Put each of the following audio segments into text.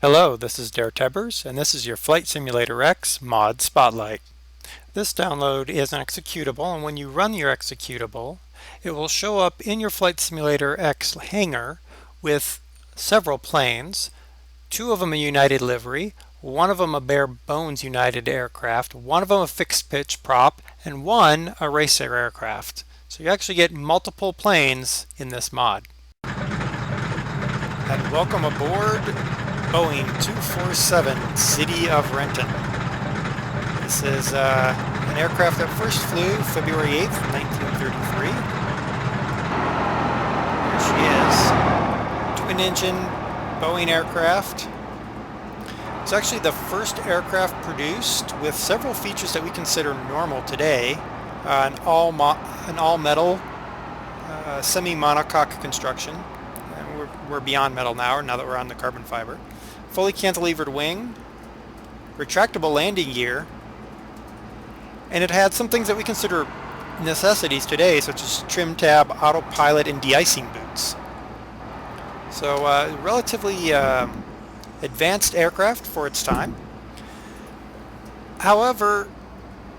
Hello, this is DerTebbers, and this is your Flight Simulator X Mod Spotlight. This download is an executable, and when you run your executable, it will show up in your Flight Simulator X hangar with several planes, two of them a United livery, one of them a bare bones United aircraft, one of them a fixed pitch prop, and one a racer aircraft. So you actually get multiple planes in this mod. And welcome aboard Boeing 247 City of Renton. This is an aircraft that first flew February 8th, 1933. There she is. Twin-engine Boeing aircraft. It's actually the first aircraft produced with several features that we consider normal today. An all-metal semi-monocoque construction. We're beyond metal now that we're on the carbon fiber. Fully cantilevered wing, retractable landing gear, and it had some things that we consider necessities today, such as trim tab, autopilot, and de-icing boots. So relatively advanced aircraft for its time. However,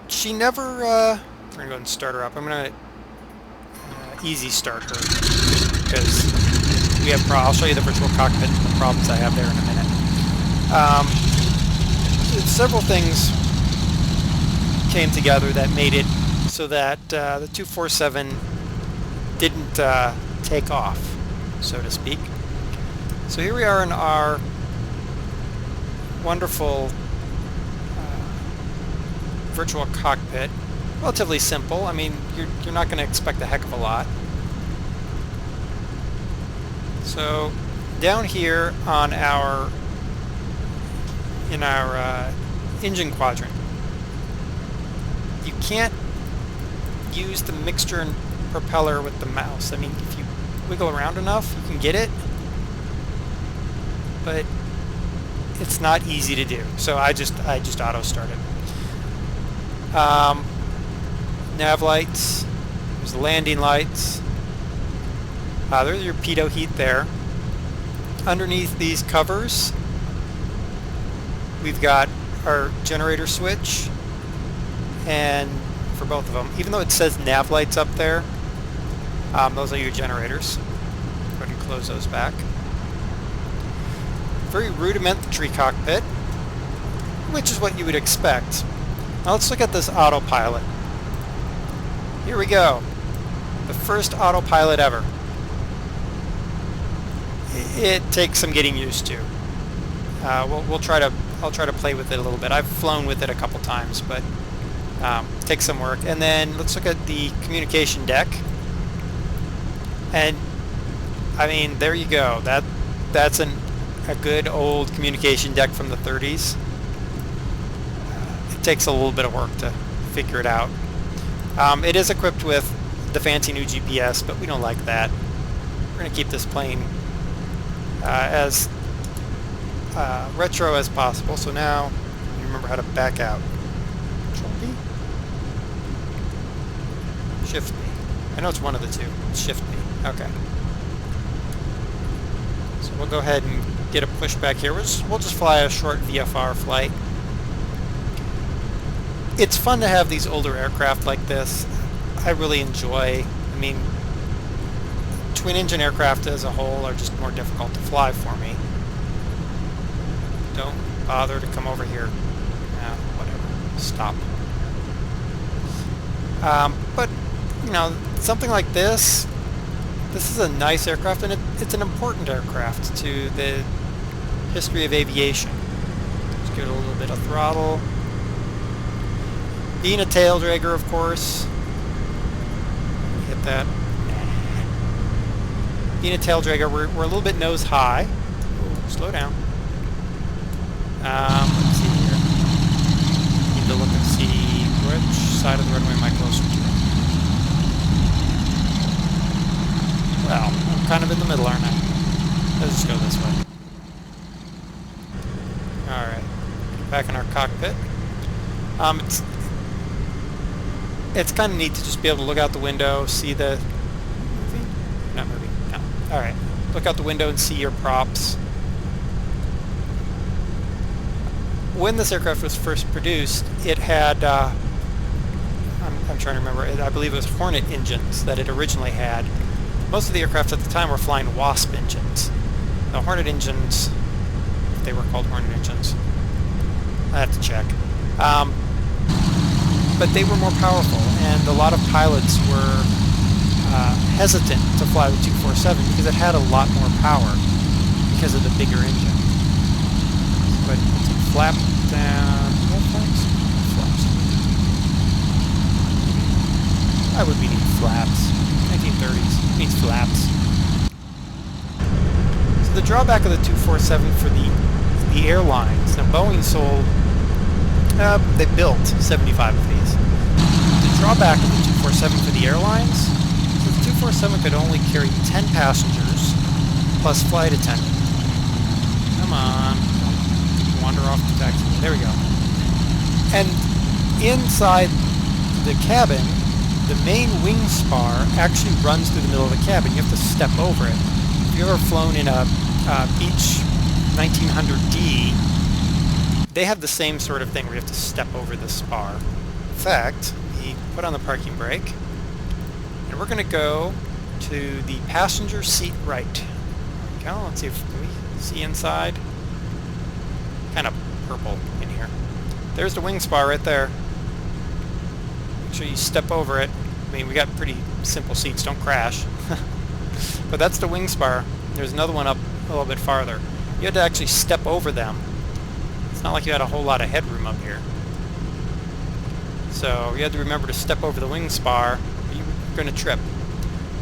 she never... we're going to go ahead and start her up. I'm going to easy start her because we have I'll show you the virtual cockpit and the problems I have there in a minute. Several things came together that made it so that the 247 didn't take off, so to speak. So here we are in our wonderful virtual cockpit. Relatively simple. I mean, you're not going to expect a heck of a lot. So down here on in our engine quadrant, you can't use the mixture and propeller with the mouse. I mean, if you wiggle around enough, you can get it, but it's not easy to do. So I just auto started. Nav lights. There's the landing lights. There's your pitot heat there. Underneath these covers, we've got our generator switch, and for both of them, even though it says nav lights up there, those are your generators. Go ahead and close those back. Very rudimentary cockpit, which is what you would expect. Now let's look at this autopilot. Here we go. The first autopilot ever. It takes some getting used to. I'll try to play with it a little bit. I've flown with it a couple times, but it takes some work. And then let's look at the communication deck. And I mean, there you go. That's a good old communication deck from the 30s. It takes a little bit of work to figure it out. It is equipped with the fancy new GPS, but we don't like that. We're going to keep this plane as retro as possible. So now you remember how to back out. Control B? Shift B. I know it's one of the two. It's Shift B. Okay. So we'll go ahead and get a pushback here. We'll just fly a short VFR flight. It's fun to have these older aircraft like this. I really enjoy. I mean, twin-engine aircraft as a whole are just more difficult to fly for me. Don't bother to come over here. Whatever. Stop. But, you know, something like this is a nice aircraft, and it's an important aircraft to the history of aviation. Just give it a little bit of throttle. Being a tail dragger, of course. Hit that. Being a tail dragger, we're a little bit nose high. Ooh, slow down. Let's see here. Need to look and see which side of the runway am I closer to. Well, I'm kind of in the middle, aren't I? Let's just go this way. Alright. Back in our cockpit. It's kind of neat to just be able to look out the window, see the... Moving? Not moving. No. Alright. Look out the window and see your props. when this aircraft was first produced, it had, I'm trying to remember, I believe it was Hornet engines that it originally had. Most of the aircraft at the time were flying Wasp engines. The Hornet engines, if they were called Hornet engines, I have to check. But they were more powerful, and a lot of pilots were hesitant to fly the 247 because it had a lot more power because of the bigger engine. But flap down. Flaps? Flaps. I would be needing flaps. 1930s needs flaps. So the drawback of the 247 for the airlines. Now Boeing sold. They built 75 of these. The drawback of the 247 for the airlines. So the 247 could only carry 10 passengers plus flight attendant. Come on. Wander off the taxi. There we go. And inside the cabin, the main wing spar actually runs through the middle of the cabin. You have to step over it. If you've ever flown in a Beech 1900D, they have the same sort of thing where you have to step over the spar. In fact, we put on the parking brake, and we're going to go to the passenger seat right. There we go. Let's see if we see inside. Kind of purple in here. There's the wing spar right there. Make sure you step over it. I mean, we got pretty simple seats, don't crash. But that's the wing spar. There's another one up a little bit farther. You had to actually step over them. It's not like you had a whole lot of headroom up here. So you had to remember to step over the wing spar, or you're going to trip.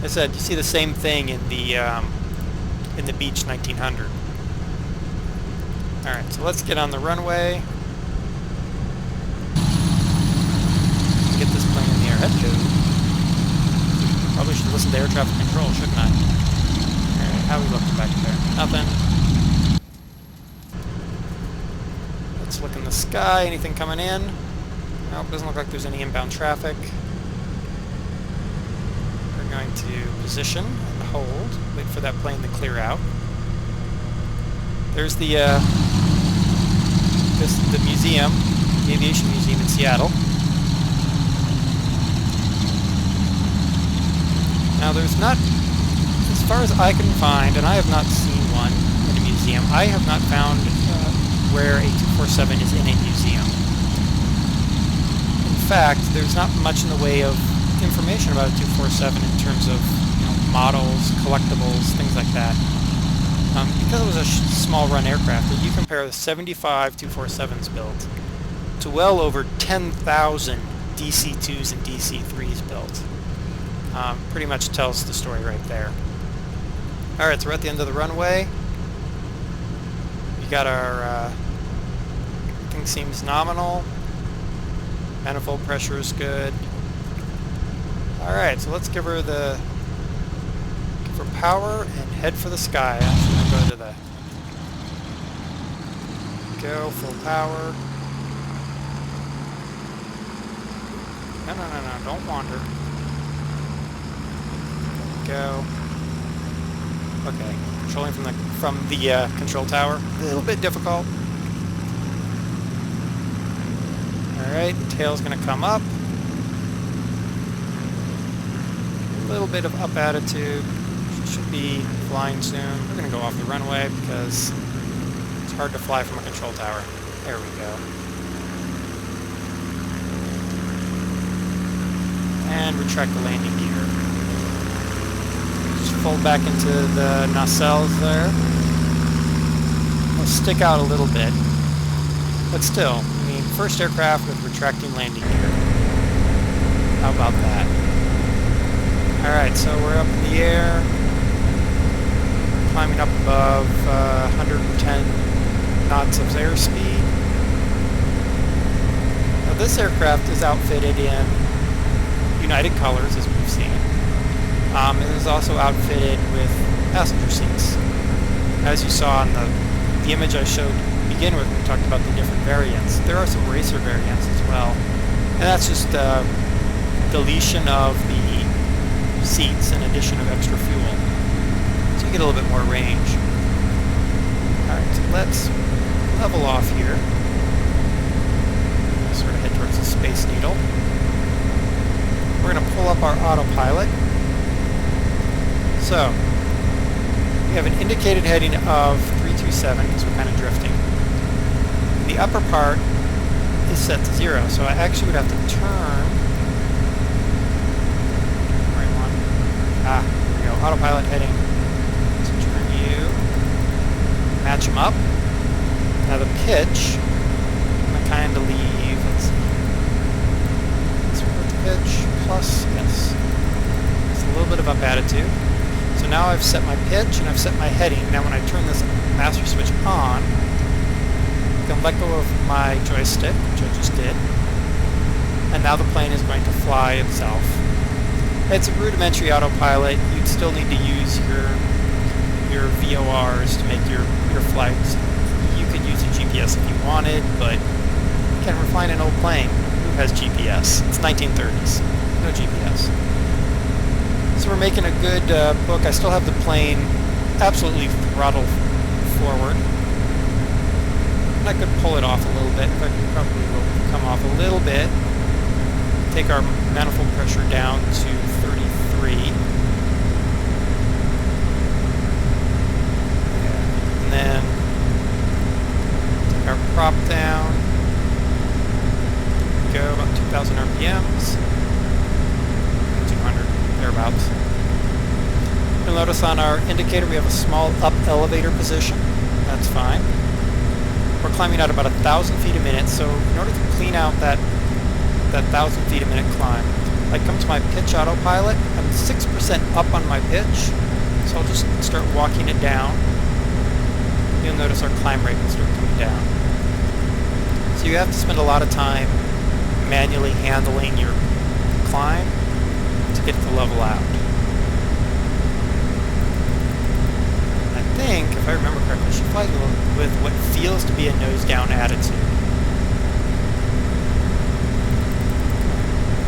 As I said, you see the same thing in the Beech 1900. Alright, so let's get on the runway. Get this plane in the air. Hello. Probably should listen to air traffic control, shouldn't I? Alright, how are we looking back there? Nothing. Let's look in the sky. Anything coming in? Nope, doesn't look like there's any inbound traffic. We're going to position and hold. Wait for that plane to clear out. There's the museum, the Aviation Museum in Seattle. Now there's not, as far as I can find, and I have not seen one in a museum, I have not found where a 247 is in a museum. In fact, there's not much in the way of information about a 247 in terms of models, collectibles, things like that. Because it was a small run aircraft, if you compare the 75 247s built to well over 10,000 DC-2s and DC-3s built, pretty much tells the story right there. Alright, so we're at the end of the runway. We got our, everything seems nominal. Manifold pressure is good. Alright, so let's give her power and head for the sky. Actually, I'm going to go to go full power. No, don't wander. Go. Okay, controlling from the control tower. A little bit difficult. Alright, tail's going to come up. A little bit of up attitude. Should be flying soon. We're going to go off the runway because it's hard to fly from a control tower. There we go. And retract the landing gear. Just fold back into the nacelles there. It'll stick out a little bit. But still, I mean, first aircraft with retracting landing gear. How about that? Alright, so we're up in the air. Climbing up above 110 knots of airspeed. Now this aircraft is outfitted in United colors, as we've seen. It is also outfitted with passenger seats. As you saw in the image I showed to begin with, we talked about the different variants. There are some racer variants as well. And that's just deletion of the seats and addition of extra fuel. So you get a little bit more range. Alright, so let's level off here. Sort of head towards the Space Needle. We're going to pull up our autopilot. So, we have an indicated heading of 327 because we're kind of drifting. The upper part is set to 0, so I actually would have to turn. Right one. Here we go. Autopilot heading. So turn you. Match them up. Now the pitch, I'm going to kind of leave. Let's see. Let's put the pitch plus, yes. It's a little bit of up attitude. So now I've set my pitch and I've set my heading. Now when I turn this master switch on, I can let go of my joystick, which I just did. And now the plane is going to fly itself. It's a rudimentary autopilot. You'd still need to use your VORs to make your flights. You could use a GPS if you wanted, but again, we're flying an old plane. Who has GPS? It's 1930s. No GPS. So we're making a good book. I still have the plane absolutely throttle forward. And I could pull it off a little bit. In fact, it probably will come off a little bit. Take our manifold pressure down to 33. And then take our prop down. Go about 2,000 RPMs. 200, thereabouts. You'll notice on our indicator we have a small up elevator position. That's fine. We're climbing at about 1,000 feet a minute, so in order to clean out that 1,000 feet a minute climb, I come to my pitch autopilot. I'm 6% up on my pitch, so I'll just start walking it down. You'll notice our climb rate will start coming down. So you have to spend a lot of time manually handling your climb to get it to level out. I think, if I remember correctly, she flies with what feels to be a nose-down attitude.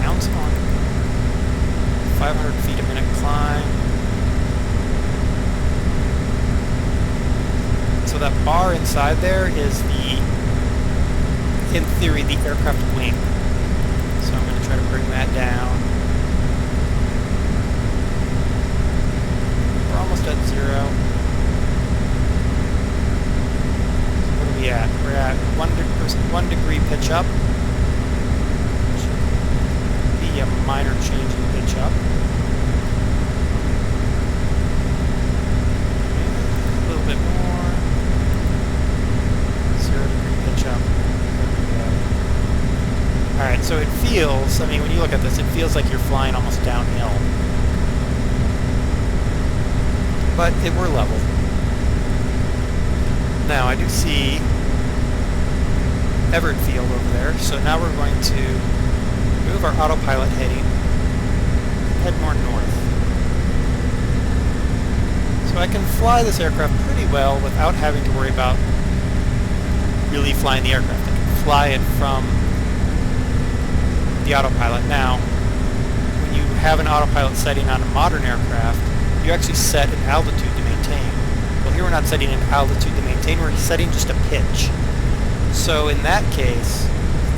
Bounce on. 500 feet a minute climb. So that bar inside there is in theory, the aircraft wing. So I'm going to try to bring that down. We're almost at 0. What are we at? We're at 1 degree pitch up. Should be a minor change in pitch up. A little bit more. 0 degree pitch up. Alright, so it feels, I mean, when you look at this, it feels like you're flying almost downhill. But we're level. Now, I do see Everett Field over there, so now we're going to move our autopilot heading, head more north. So I can fly this aircraft pretty well without having to worry about really flying the aircraft. I can fly it from the autopilot. Now, when you have an autopilot setting on a modern aircraft, you actually set an altitude to maintain. Well, here we're not setting an altitude to maintain, we're setting just a pitch. So in that case,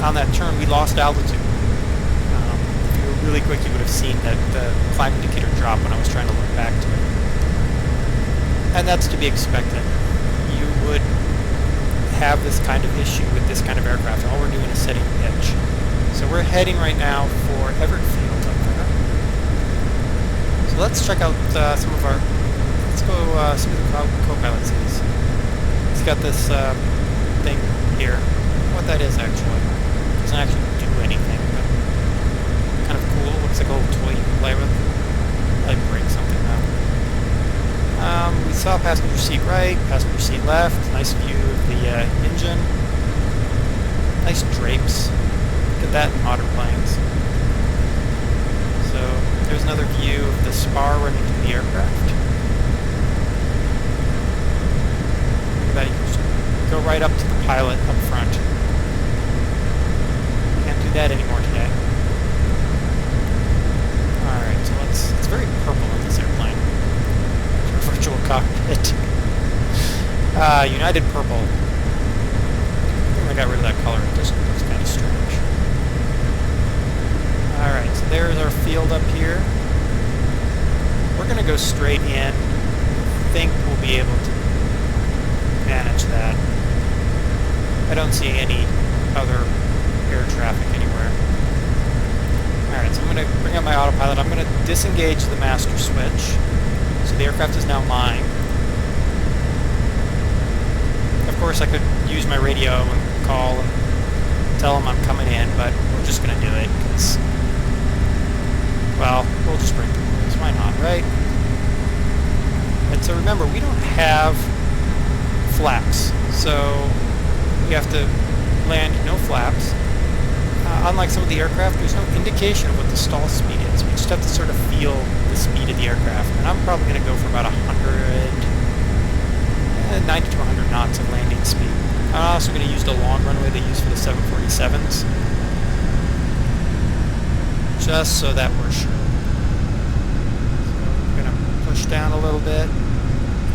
on that turn, we lost altitude. If you were really quick, you would have seen that the climb indicator drop when I was trying to look back to it. And that's to be expected. You would have this kind of issue with this kind of aircraft. All we're doing is setting pitch. So we're heading right now for Everett Field up there. So let's check out some of our, let's go see what the co-pilot sees. He's got this thing here. I don't know what that is actually. It doesn't actually do anything, but kind of cool. Looks like a little toy you can play with. Like break something though. We saw passenger seat right, passenger seat left. Nice view of the engine. Nice drapes. Look at that in modern planes. So there's another view of the spar running through the aircraft. Look at that, you can just go right up to the pilot up front. Can't do that anymore today. Alright, so it's very purple in this airplane. Virtual cockpit. United Purple. Pretty got rid of that color. It just looks kind of strange. Alright, so there's our field up here. We're going to go straight in. I think we'll be able to manage that. I don't see any other air traffic anywhere. Alright, so I'm going to bring up my autopilot. I'm going to disengage the master switch. So the aircraft is now mine. Of course, I could use my radio and call and tell them I'm coming in, but we're just going to do it because, well, we'll just break the rules. Why not, right? And so remember, we don't have flaps, so we have to land no flaps. Unlike some of the aircraft, there's no indication of what the stall speed is. We just have to sort of feel the speed of the aircraft. And I'm probably going to go for about 90 to 100 knots of landing speed. I'm also going to use the long runway they use for the 747s, just so that we're sure. So I'm going to push down a little bit,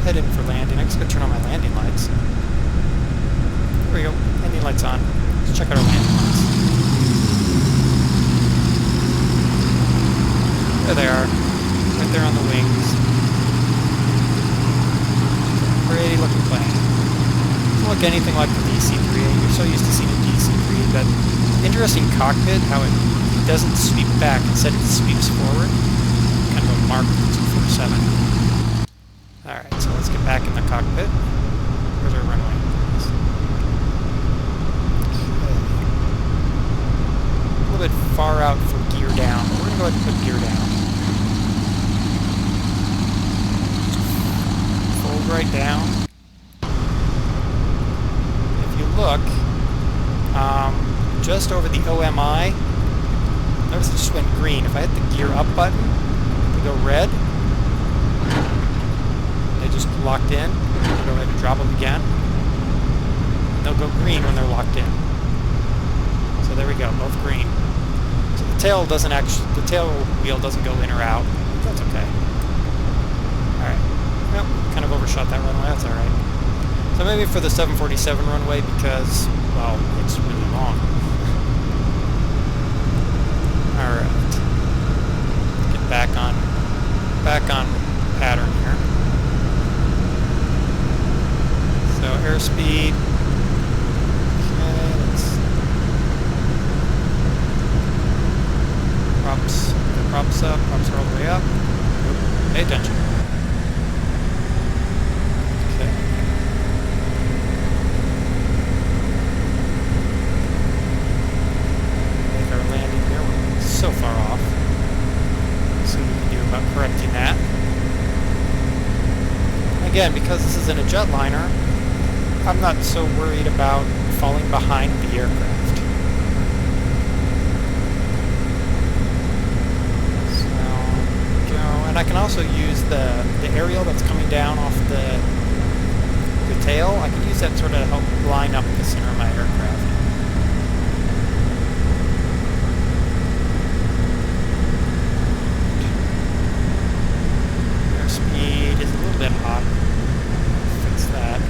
head in for landing. I'm just going to turn on my landing lights. There we go, landing lights on. Let's check out our landing lights. There they are, right there on the wings. Pretty looking plane. Doesn't look anything like the DC-3. You're so used to seeing a DC-3, but interesting cockpit, how it doesn't sweep back, instead it sweeps forward. Kind of a mark of the 247. Alright, so let's get back in the cockpit. Where's our runway? A little bit far out for gear down, but we're going to go ahead and put gear down. Fold right down. If you look, just over the OMI, notice it just went green. If I hit the gear up button, they go red. They just locked in. I'll go ahead and drop them again. And they'll go green when they're locked in. So there we go, both green. So the tail doesn't actually, the tail wheel doesn't go in or out. That's okay. Alright. Yep, kind of overshot that runway, that's alright. So maybe for the 747 runway because, well, it's really long. Alright. Get back on pattern here. So airspeed. Okay, let's props up, props are all the way up. Pay attention. Okay. Make our landing here. We're so far off. See what we can do about correcting that. Again, because this isn't a jetliner, I'm not so worried about falling behind the aircraft. And I can also use the aerial that's coming down off the tail. I can use that sort of to help line up the center of my aircraft. Airspeed is a little bit hot. Fix that.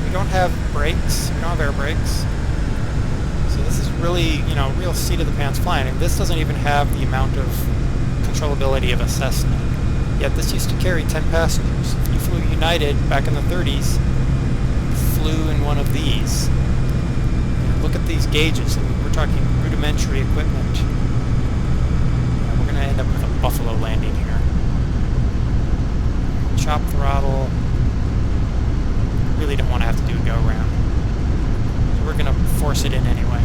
We don't have brakes. We don't have air brakes. So this is really, you know, real seat-of-the-pants flying. And this doesn't even have the amount of controllability of a Cessna. Yet this used to carry 10 passengers. If you flew United back in the 30s, you flew in one of these. And look at these gauges. I mean, we're talking rudimentary equipment. We're going to end up with a buffalo landing here. Chop throttle. Really don't want to have to do a go-around. So we're going to force it in anyway.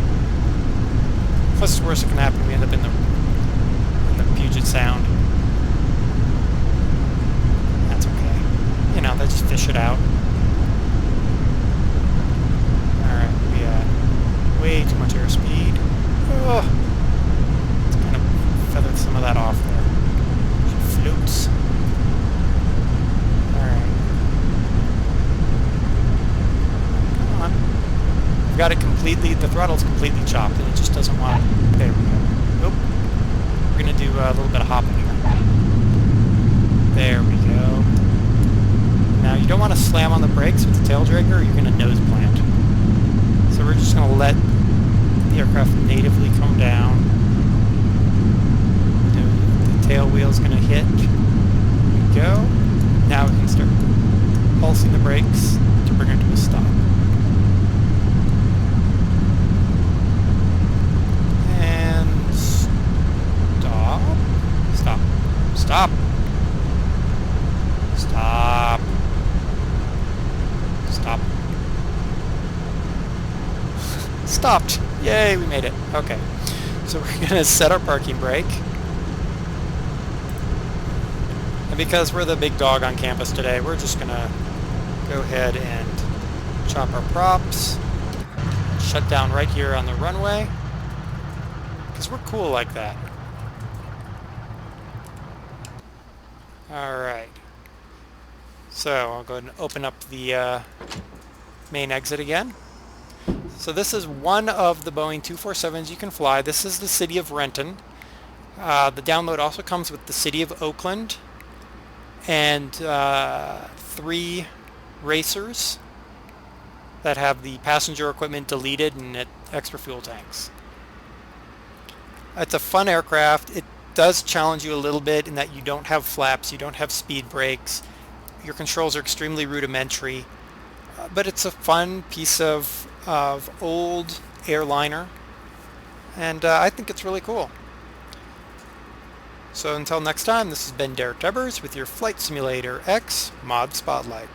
What's the worst that can happen? We end up in the Puget Sound. That's okay. You know, they just fish it out. Alright, we way too much airspeed. Oh, let's kind of feather some of that off there. She floats. Alright. Come on. I've got it completely, the throttle's completely chopped and it just doesn't want it. There we go. Nope. We're going to do a little bit of hopping here. There we go. Now Now you don't want to slam on the brakes with the tail dragger, or you're going to nose plant. So we're just going to let the aircraft natively come down. The tail wheel's going to hit. There we go. Now we can start pulsing the brakes to bring it to a stop. And stop. Stop. Stop. Stop. Stop. Stopped. Yay, we made it. Okay. So we're going to set our parking brake. And because we're the big dog on campus today, we're just going to go ahead and chop our props. Shut down right here on the runway. Because we're cool like that. Alright. So I'll go ahead and open up the main exit again. So this is one of the Boeing 247s you can fly. This is the city of Renton. The download also comes with the city of Oakland and 3 racers that have the passenger equipment deleted and extra fuel tanks. It's a fun aircraft. It does challenge you a little bit in that you don't have flaps, you don't have speed brakes, your controls are extremely rudimentary, but it's a fun piece of old airliner, and I think it's really cool. So until next time, this has been DerTebbers with your Flight Simulator X Mod Spotlight.